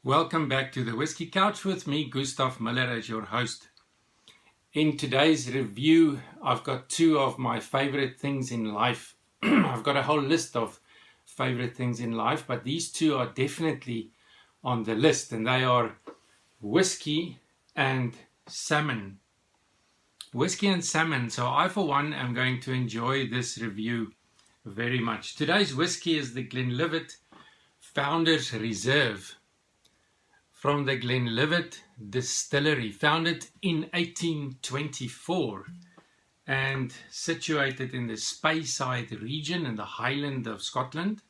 Welcome back to the Whiskey Couch with me, Gustav Miller, as your host. In today's review, I've got two of my favorite things in life. I've got a whole list of favorite things in life, but these two are definitely on the list, and they are whiskey and salmon. Whiskey and salmon. So I, for one, am going to enjoy this review very much. Today's whiskey is the Glenlivet Founders Reserve from the Glenlivet Distillery, founded in 1824 and situated in the Speyside region in the Highland of Scotland.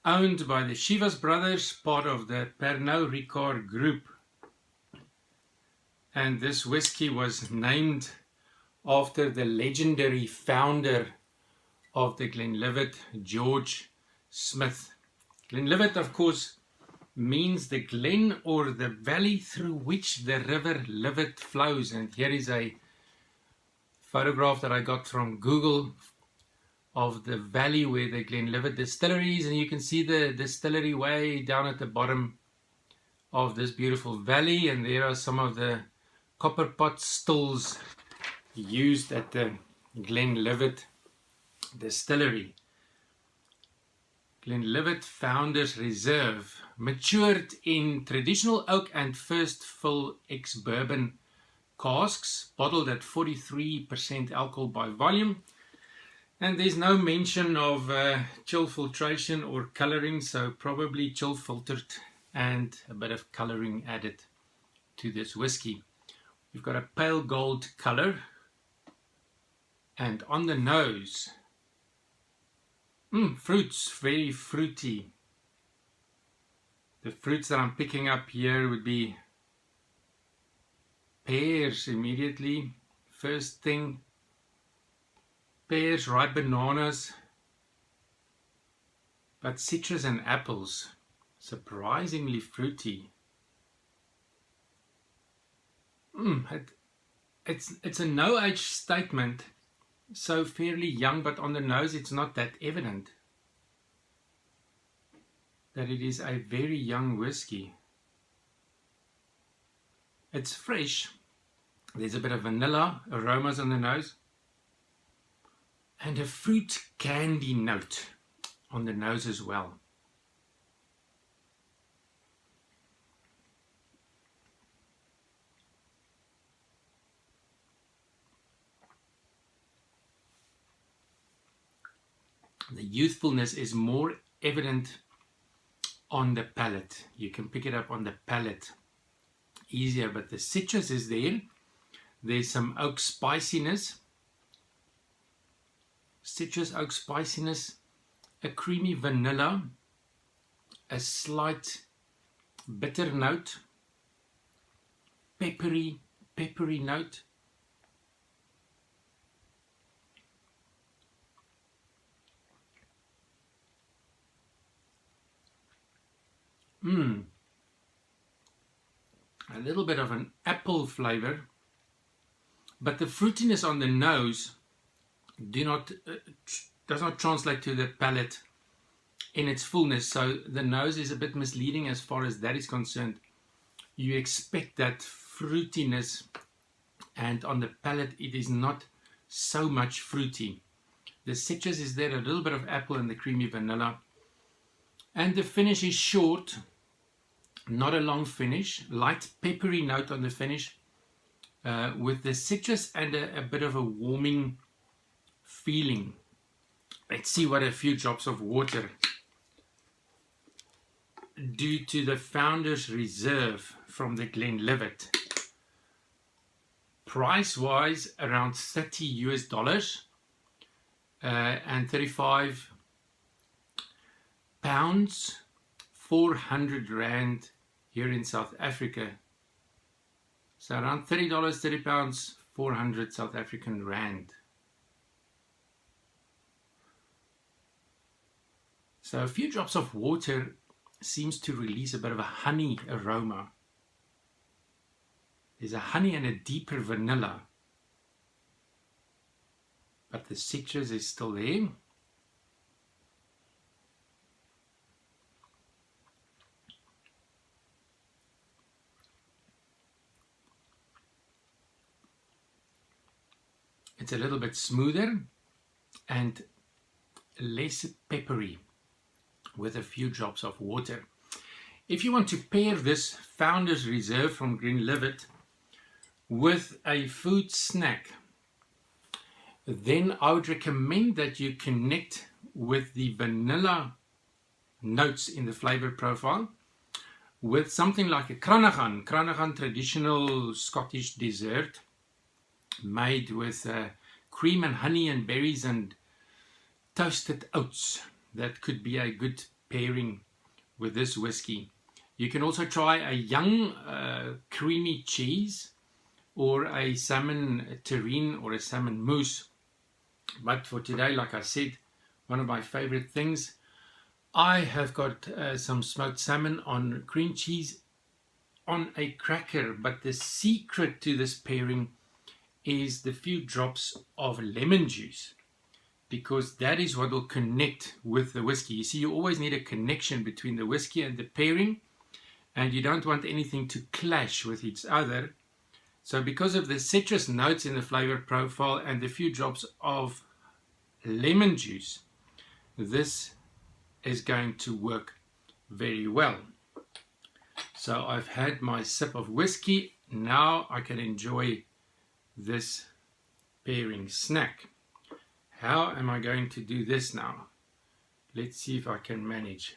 Owned by the Chivas Brothers, part of the Pernod Richard group. And this whiskey was named after the legendary founder of the Glenlivet, George Smith. Glenlivet, of course, means the glen or the valley through which the river Livet flows. And here is a photograph that I got from Google of the valley where the Glenlivet Distillery is, and you can see the distillery way down at the bottom of this beautiful valley, and there are some of the copper pot stills used at the Glenlivet Distillery. Glenlivet Founders Reserve, matured in traditional oak and first fill ex-Bourbon casks, bottled at 43% alcohol by volume. And there's no mention of chill filtration or coloring, so probably chill filtered and a bit of coloring added to this whiskey. We've got a pale gold color, and on the nose, fruits, very fruity. The fruits that I'm picking up here would be pears immediately. First thing, pears, ripe bananas, but citrus and apples, surprisingly fruity. It's a no-age statement, so fairly young, but on the nose it's not that evident that it is a very young whiskey. It's fresh. There's a bit of vanilla aromas on the nose and a fruit candy note on the nose as well. The youthfulness is more evident on the palate. You can pick it up on the palate easier, but the citrus is there. There's some oak spiciness, citrus oak spiciness, a creamy vanilla, a slight bitter note, peppery note. A little bit of an apple flavor, but the fruitiness on the nose does not translate to the palate in its fullness. So the nose is a bit misleading as far as that is concerned. You expect that fruitiness, and on the palate it is not so much fruity. The citrus is there, a little bit of apple and the creamy vanilla. And the finish is short, not a long finish, light peppery note on the finish, with the citrus and a bit of a warming feeling. Let's see what a few drops of water do to the Founders Reserve from the Glenlivet. Price wise, around $30 and 35 pounds, 400 rand here in South Africa. So around $30, 30 pounds, 400 South African rand. So a few drops of water seems to release a bit of a honey aroma. There's a honey and a deeper vanilla, but the citrus is still there. it's a little bit smoother and less peppery with a few drops of water. If you want to pair this Founder's Reserve from Glenlivet with a food snack, then I would recommend that you connect with the vanilla notes in the flavor profile with something like a Cranachan traditional Scottish dessert made with cream and honey and berries and toasted oats. That could be a good pairing with this whiskey. You can also try a young creamy cheese or a salmon terrine or a salmon mousse. But for today, like I said, one of my favorite things, I have got some smoked salmon on cream cheese on a cracker. But the secret to this pairing is the few drops of lemon juice, because that is what will connect with the whiskey. You see, you always need a connection between the whiskey and the pairing, and you don't want anything to clash with each other. So because of the citrus notes in the flavor profile and the few drops of lemon juice, this is going to work very well. So I've had my sip of whiskey. Now I can enjoy this pairing snack. How am I going to do this now? Let's see if I can manage.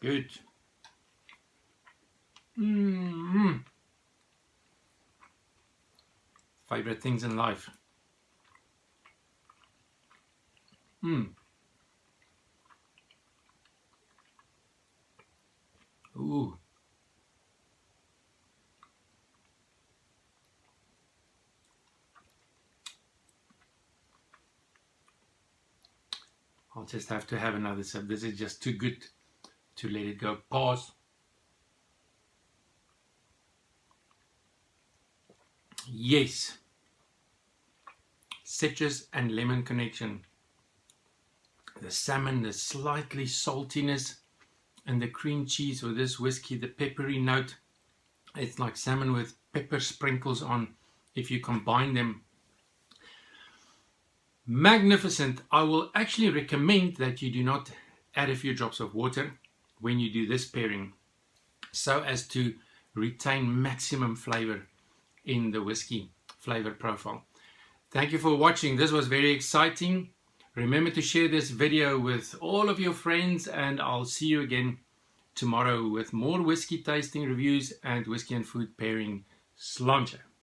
Good. Favorite things in life. Ooh. I'll just have to have another sip. This is just too good to let it go. Pause. Yes. Citrus and lemon connection. The salmon, the slightly saltiness, and the cream cheese with this whiskey, the peppery note. It's like salmon with pepper sprinkles on. If you combine them, magnificent. I will actually recommend that you do not add a few drops of water when you do this pairing, so as to retain maximum flavor in the whiskey flavor profile. Thank you for watching. This was very exciting. Remember to share this video with all of your friends, and I'll see you again tomorrow with more whiskey tasting reviews and whiskey and food pairing sláinte.